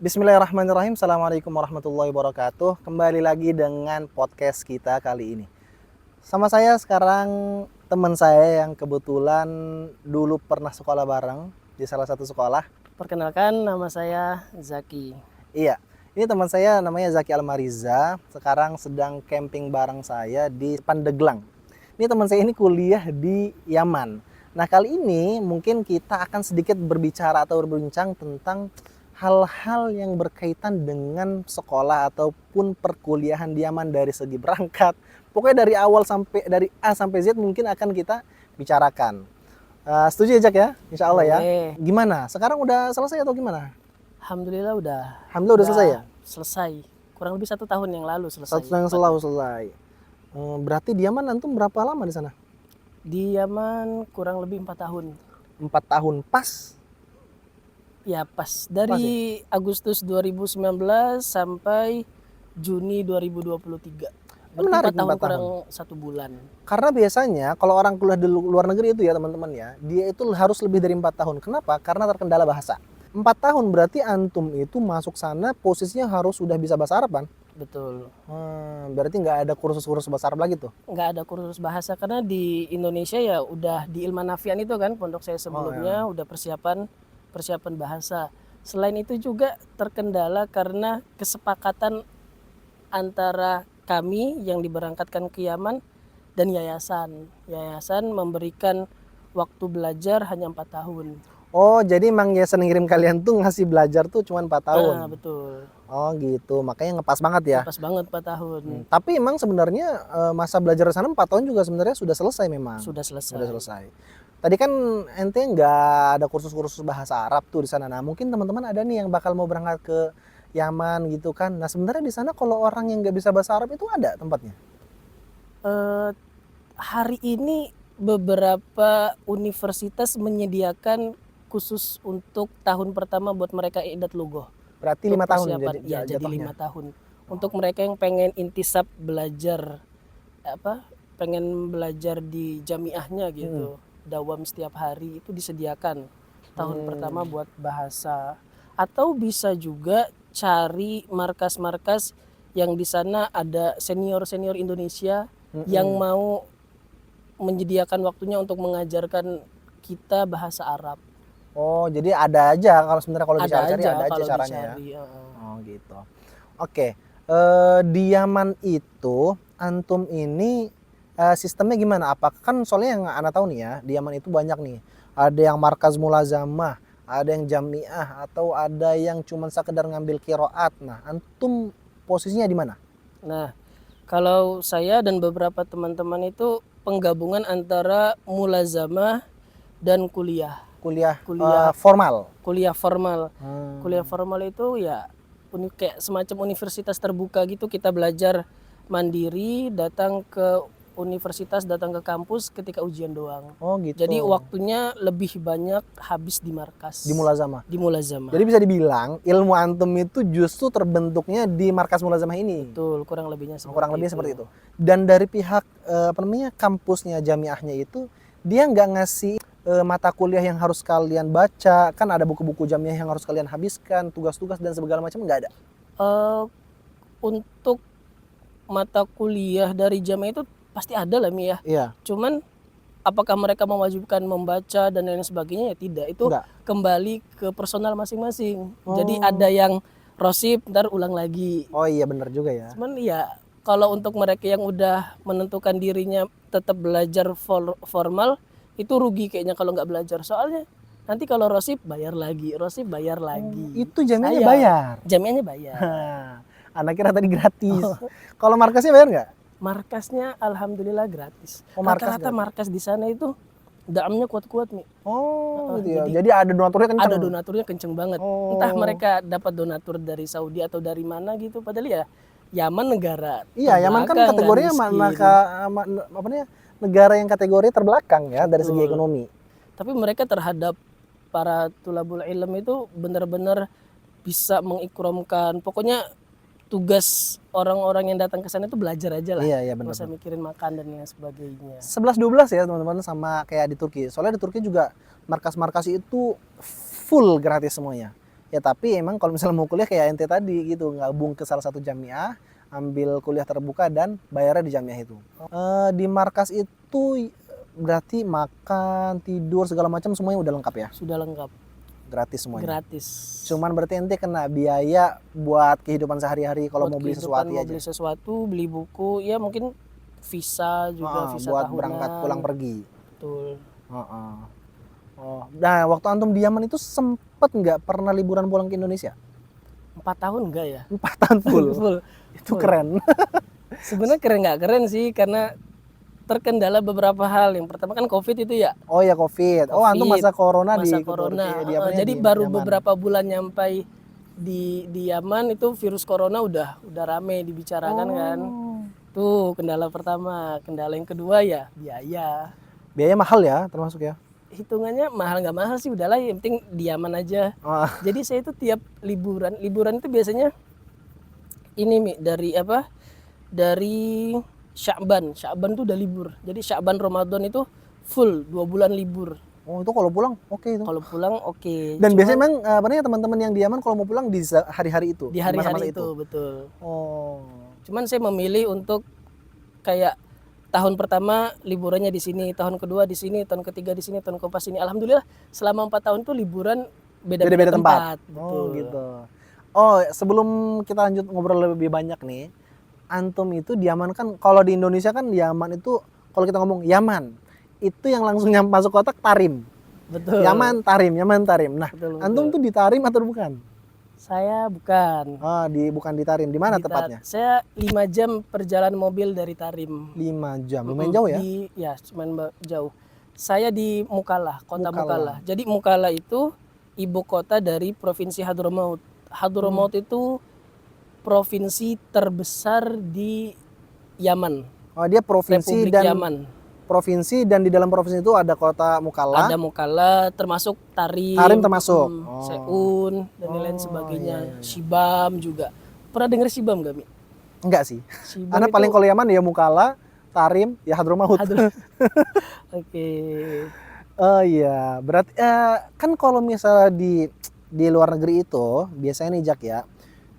Bismillahirrahmanirrahim. Assalamualaikum warahmatullahi wabarakatuh. Kembali lagi dengan podcast kita kali ini. Sama saya sekarang teman saya yang kebetulan dulu pernah sekolah bareng di salah satu sekolah. Perkenalkan, nama saya Zaki. Iya, ini teman saya namanya Zaki Almariza. Sekarang sedang camping bareng saya di Pandeglang. Ini teman saya ini kuliah di Yaman. Nah, kali ini mungkin kita akan sedikit berbicara atau berbincang tentang hal-hal yang berkaitan dengan sekolah ataupun perkuliahan di Yaman dari segi berangkat. Pokoknya dari awal sampai dari A sampai Z mungkin akan kita bicarakan. Setuju ya, Jak ya? Insya Allah ya. Boleh. Gimana? Sekarang udah selesai atau gimana? Alhamdulillah udah Alhamdulillah udah selesai ya? selesai. Kurang lebih 1 tahun yang lalu selesai. Satu yang selalu selesai. Berarti di Yaman antum berapa lama di sana? Di Yaman kurang lebih 4 tahun. 4 tahun pas? Ya pas dari Agustus 2019 sampai Juni 2023. Berarti Menarik 4 tahun 4 tahun. kurang 1 bulan. Karena biasanya kalau orang kuliah di luar negeri itu ya teman-teman ya, dia itu harus lebih dari 4 tahun. Kenapa? Karena terkendala bahasa. 4 tahun berarti antum itu masuk sana posisinya harus sudah bisa bahasa Arab kan? Betul. Berarti nggak ada kursus-kursus bahasa Arab lagi tuh? Nggak ada kursus bahasa karena di Indonesia ya udah di Ilman Nafian itu kan pondok saya sebelumnya udah persiapan bahasa. Selain itu juga terkendala karena kesepakatan antara kami yang diberangkatkan ke Yaman dan yayasan. Yayasan memberikan waktu belajar hanya 4 tahun. Oh, jadi emang yayasan ngirim kalian tuh ngasih belajar tuh cuma 4 tahun? Nah, betul. Oh gitu, makanya ngepas banget ya? Pas banget 4 tahun. Tapi emang sebenarnya masa belajar di sana 4 tahun juga sebenarnya sudah selesai memang? Sudah selesai. Sudah selesai. Tadi kan ente nggak ada kursus-kursus bahasa Arab tuh di sana. Nah mungkin teman-teman ada nih yang bakal mau berangkat ke Yaman gitu kan. Nah sebenarnya di sana kalau orang yang nggak bisa bahasa Arab itu ada tempatnya? Hari ini beberapa universitas menyediakan khusus untuk tahun pertama buat mereka idat lugoh. Berarti 5 tahun Ya, jadi jatuhnya. 5 tahun. Untuk mereka yang pengen intisab belajar pengen belajar di jamiahnya gitu. Dawam setiap hari itu disediakan tahun pertama buat bahasa. Atau bisa juga cari markas-markas yang di sana ada senior-senior Indonesia yang mau menyediakan waktunya untuk mengajarkan kita bahasa Arab. Oh jadi ada aja kalau sebenarnya kalau dicari-cari ada aja kalau caranya dicari, ya. Oh gitu. Oke, di Yaman itu antum ini sistemnya gimana? Apakah kan soalnya yang anak tahu nih ya, di Yaman itu banyak nih. Ada yang markaz mulazamah, ada yang jamiah, atau ada yang cuma sekedar ngambil kiroat. Nah, antum posisinya di mana? Nah, kalau saya dan beberapa teman-teman itu penggabungan antara mulazamah dan kuliah. Kuliah Kuliah. formal. Kuliah formal. Kuliah formal itu ya kayak semacam universitas terbuka gitu, kita belajar mandiri, datang ke universitas, datang ke kampus ketika ujian doang. Oh gitu. Jadi waktunya lebih banyak habis di markas. Di mulazamah. Di mulazamah. Jadi bisa dibilang ilmu antum itu justru terbentuknya di markas mulazamah ini. Betul, kurang lebihnya seperti Kurang lebih seperti itu. Dan dari pihak kampusnya jamiahnya itu dia nggak ngasih mata kuliah yang harus kalian baca, kan ada buku-buku jamiah yang harus kalian habiskan, tugas-tugas dan segala macam nggak ada? Untuk mata kuliah dari jamiah itu pasti ada lah Mi ya. Iya. Cuman apakah mereka mewajibkan membaca dan lain sebagainya ya tidak. Itu Enggak. kembali ke personal masing-masing. Jadi ada yang rosip ntar ulang lagi. Oh iya benar juga ya. Cuman ya kalau untuk mereka yang udah menentukan dirinya tetap belajar formal itu rugi kayaknya kalau nggak belajar. Soalnya nanti kalau rosip bayar lagi, Itu jamiahnya bayar. Jamiahnya bayar. Anak kira tadi gratis. Kalau markasnya bayar nggak? Markasnya alhamdulillah gratis. Oh, markas Rata-rata markas di sana itu daamnya kuat-kuat nih. Oh gitu ya. Jadi ada donaturnya kencang. Ada donaturnya kenceng banget. Entah mereka dapat donatur dari Saudi atau dari mana gitu. Padahal ya Yaman negara. Iya, Yaman kan kategorinya negara yang kategori terbelakang ya dari segi ekonomi. Tapi mereka terhadap para tulabul ilm itu benar-benar bisa mengikramkan. Pokoknya tugas orang-orang yang datang ke sana itu belajar aja lah. Iya benar. Nggak usah mikirin makan dan lain sebagainya. 11-12 ya teman-teman, sama kayak di Turki. Soalnya di Turki juga markas-markas itu full gratis semuanya. Ya tapi emang kalau misalnya mau kuliah kayak ente tadi gitu, gabung ke salah satu jamiah, ambil kuliah terbuka dan bayarnya di jamiah itu. Di markas itu berarti makan, tidur segala macam semuanya udah lengkap ya? Sudah lengkap, Gratis semuanya. gratis. Cuman berarti ente kena biaya buat kehidupan sehari-hari kalau Buat mau beli kehidupan, sesuatu mau aja. beli sesuatu, beli buku, ya mungkin visa juga, visa Buat tahunan. berangkat pulang pergi. Betul. Heeh. Oh, nah waktu antum di Yaman itu sempet nggak pernah liburan pulang ke Indonesia? 4 tahun enggak ya? 4 tahun full. Full. Itu keren. Sebenarnya keren nggak keren sih, karena terkendala beberapa hal. Yang pertama kan COVID itu ya. Oh ya COVID. Oh antum COVID, masa corona masa di corona. di apanya Jadi di baru Yaman. beberapa bulan nyampai di Yaman itu virus corona udah rame dibicarakan kan. Tuh kendala pertama. Kendala yang kedua ya biaya. Biaya mahal ya termasuk ya. Hitungannya mahal nggak mahal sih, udahlah yang penting di Yaman aja. Oh, Jadi saya itu tiap liburan itu biasanya ini Mi, dari apa? Dari Sya'ban tuh udah libur. Jadi Sya'ban Ramadan itu full 2 bulan libur. oh itu kalau pulang oke itu. Kalau pulang oke. Dan Cuman biasanya emang apa namanya teman-teman yang di Yaman kalau mau pulang di hari-hari itu, di masa-masa hari-hari itu betul. Oh. Cuman saya memilih untuk kayak tahun pertama liburannya di sini, tahun kedua di sini, tahun ketiga di sini, tahun keempat sini. Alhamdulillah selama 4 tahun tuh liburan beda-beda tempat. Oh Betul. gitu. Oh sebelum kita lanjut ngobrol lebih banyak nih, antum itu di Yaman kan, kalau di Indonesia kan Yaman itu kalau kita ngomong Yaman itu yang langsung masuk kotak Tarim. Betul. Yaman Tarim. Nah Betul, antum tuh di Tarim atau bukan? Saya bukan. Oh bukan di Tarim. Di mana Di tepatnya? Saya 5 jam perjalanan mobil dari Tarim. 5 jam. Lumayan jauh ya? Ya, cuman jauh. Saya di Mukalla, kota Mukalla. Mukalla. Jadi Mukalla itu ibu kota dari Provinsi Hadramaut. Hadramaut itu provinsi terbesar di Yaman. Oh dia provinsi Republik dan Yaman. provinsi dan di dalam provinsi itu ada kota Mukalla. Ada Mukalla, termasuk Tarim. Tarim termasuk. Seun dan lain sebagainya. iya. Shibam juga. Pernah dengar Shibam gak, Mi? Enggak sih. Shibam Karena itu- paling kalau Yaman ya Mukalla, Tarim, ya Hadramaut. Oke. Oh iya, berarti kan kalau misalnya di luar negeri itu biasanya nih Jak ya,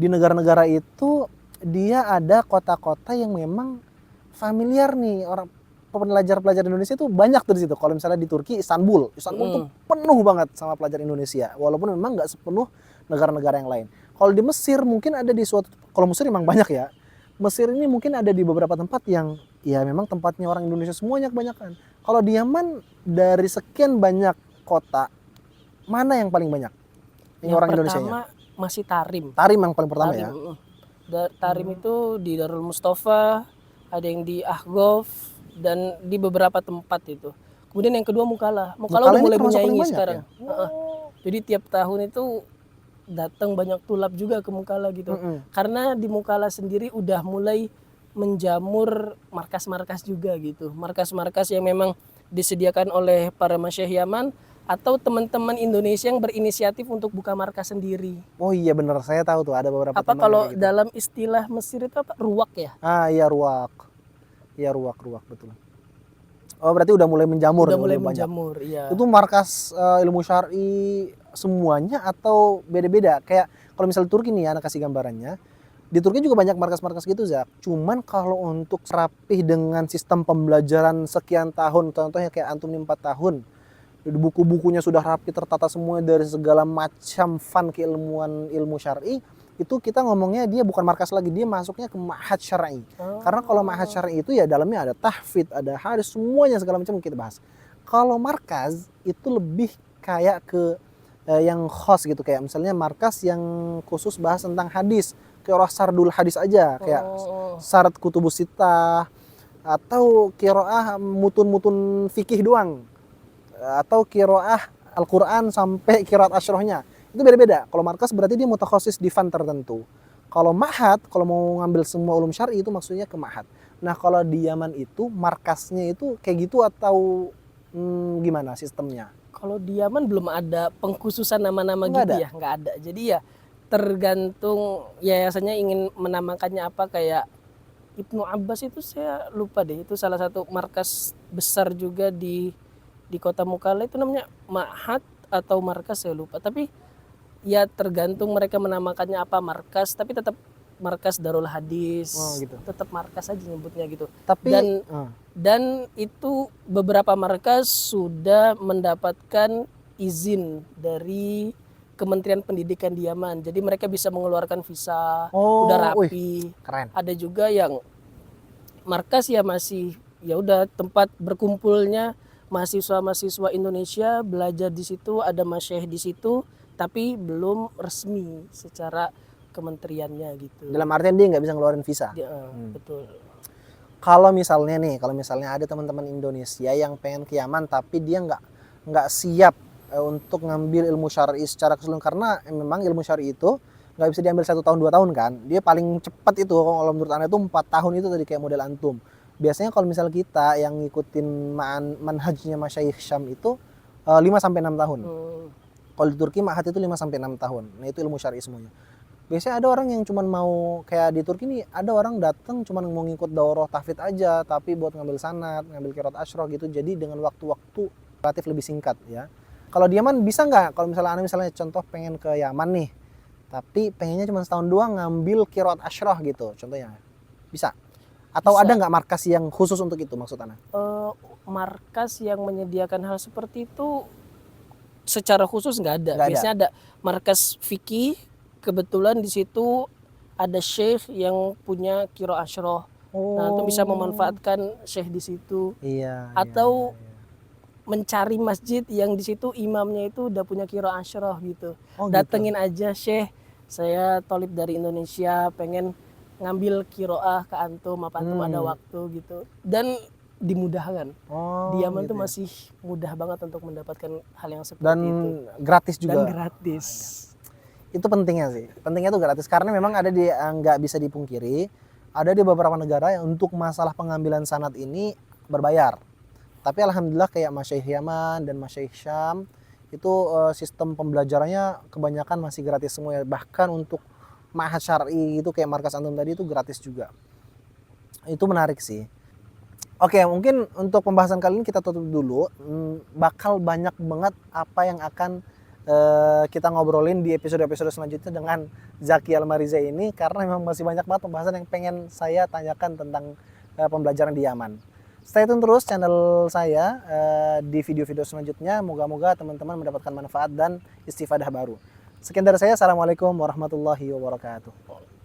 di negara-negara itu dia ada kota-kota yang memang familiar nih orang pelajar-pelajar Indonesia itu banyak tuh di situ. Kalau misalnya di Turki, Istanbul tuh penuh banget sama pelajar Indonesia, walaupun memang nggak sepenuh negara-negara yang lain. Kalau di Mesir mungkin ada di suatu, kalau Mesir memang banyak ya. Mesir ini mungkin ada di beberapa tempat yang ya memang tempatnya orang Indonesia semuanya kebanyakan. Kalau di Yaman dari sekian banyak kota, mana yang paling banyak? Yang orang Indonesia. Pertama masih Tarim. Tarim yang paling pertama Tarim, ya. Tarim itu di Darul Mustafa, ada yang di Ahgof dan di beberapa tempat itu. Kemudian yang kedua Mukalla. Mukalla udah ini mulai termasuk paling menyaingi banyak sekarang. ya? Jadi tiap tahun itu datang banyak tulap juga ke Mukalla gitu. Karena di Mukalla sendiri udah mulai menjamur markas-markas juga gitu. Markas-markas yang memang disediakan oleh para masyayikh Yaman atau teman-teman Indonesia yang berinisiatif untuk buka markas sendiri. Oh iya bener, saya tahu tuh ada beberapa Apa teman kalau kayak gitu. dalam istilah Mesir itu apa? Ruwak ya? Ah iya ruwak. Iya ruwak betul. Oh berarti udah mulai menjamur. Udah mulai banyak. menjamur, iya. Itu markas ilmu syar'i semuanya atau beda-beda? Kayak kalau misal Turki nih anak kasih gambarannya. Di Turki juga banyak markas-markas gitu Zak. Cuman kalau untuk rapih dengan sistem pembelajaran sekian tahun, contohnya kayak antum nih 4 tahun. Buku-bukunya sudah rapi tertata semua dari segala macam fan keilmuan ilmu syar'i. Itu kita ngomongnya dia bukan markas lagi, dia masuknya ke ma'had syar'i. Karena kalau ma'had syar'i itu ya dalamnya ada tahfidz, ada hadis, semuanya segala macam kita bahas. Kalau markas itu lebih kayak ke yang khos gitu, kayak misalnya markas yang khusus bahas tentang hadis, kayak sardul hadis aja, kayak syarat kutubus sittah atau qiraah mutun-mutun fikih doang. Atau qiraah Al-Qur'an sampai qiraat asyrohnya. Itu beda-beda. Kalau markas berarti dia mutakhasis di fan tertentu. Kalau ma'had, kalau mau ngambil semua ulum syar'i itu maksudnya ke ma'had. Nah kalau di Yaman itu markasnya itu kayak gitu atau gimana sistemnya? Kalau di Yaman belum ada pengkhususan nama-nama Nggak gitu ada? ya, nggak ada. Jadi ya tergantung yayasannya ingin menamakannya apa. Kayak Ibnu Abbas itu saya lupa deh, itu salah satu markas besar juga di kota Mukalla, itu namanya Ma'had atau markas saya lupa. Tapi Ya tergantung mereka menamakannya apa, markas, tapi tetap markas Darul Hadis, Oh, gitu. tetap markas aja nyebutnya gitu. Tapi Dan itu beberapa markas sudah mendapatkan izin dari Kementerian Pendidikan di Yaman. Jadi mereka bisa mengeluarkan visa, udah wih, rapi. keren. Ada juga yang markas ya masih ya udah tempat berkumpulnya mahasiswa-mahasiswa Indonesia belajar di situ, ada masyayikh di situ, tapi belum resmi secara kementeriannya gitu. Dalam artian dia nggak bisa ngeluarin visa. Betul. Kalau misalnya ada teman-teman Indonesia yang pengen ke Yaman tapi dia nggak siap untuk ngambil ilmu syar'i secara keseluruhan, karena memang ilmu syar'i itu nggak bisa diambil 1 tahun 2 tahun kan. Dia paling cepat itu kalau menurut Anda itu 4 tahun itu tadi kayak model antum. Biasanya kalau misal kita yang ngikutin manhajnya Masyayikh Syam itu 5 sampai 6 tahun. Kalau di Turki ma'had itu 5 sampai 6 tahun. Nah, itu ilmu syar'i semuanya. Biasanya ada orang yang cuman mau kayak di Turki nih, ada orang datang cuman mau ngikut daurah tahfidz aja, tapi buat ngambil sanad, ngambil qiraat asyroh gitu. Jadi dengan waktu-waktu relatif lebih singkat ya. Kalau di Yaman bisa nggak? Kalau misalnya misalnya contoh pengen ke Yaman nih, tapi pengennya cuma setahun doang ngambil qiraat asyroh gitu, contohnya. Bisa? Atau Bisa. ada nggak markas yang khusus untuk itu maksud Anda? Markas yang menyediakan hal seperti itu secara khusus nggak ada. Nggak ada. Biasanya ada markas fikih, kebetulan di situ ada syekh yang punya qiraat asyroh. Nah, itu bisa memanfaatkan syekh di situ. Iya. Atau mencari masjid yang di situ imamnya itu udah punya qiraat asyroh gitu. Datengin aja, syekh, saya tolib dari Indonesia, pengen ngambil qiraah ke antum, apa antum ada waktu gitu. Dan dimudahkan. Di Yaman tuh masih mudah banget untuk mendapatkan hal yang seperti dan itu. gratis juga. Dan gratis. Itu pentingnya sih. Pentingnya tuh gratis karena memang ada di nggak bisa dipungkiri, ada di beberapa negara yang untuk masalah pengambilan sanad ini berbayar. Tapi alhamdulillah kayak Masyayikh Yaman dan Masyayikh Syam itu sistem pembelajarannya kebanyakan masih gratis semua ya. Bahkan untuk ma'had syar'i itu kayak markas antum tadi itu gratis juga. Itu menarik sih. Oke, mungkin untuk pembahasan kali ini kita tutup dulu. Bakal banyak banget apa yang akan kita ngobrolin di episode-episode selanjutnya dengan Zaki Almariza ini, karena memang masih banyak banget pembahasan yang pengen saya tanyakan tentang pembelajaran di Yaman. Stay tune terus channel saya di video-video selanjutnya. Moga-moga teman-teman mendapatkan manfaat dan istifadah baru. Sekian dari saya. Assalamualaikum warahmatullahi wabarakatuh.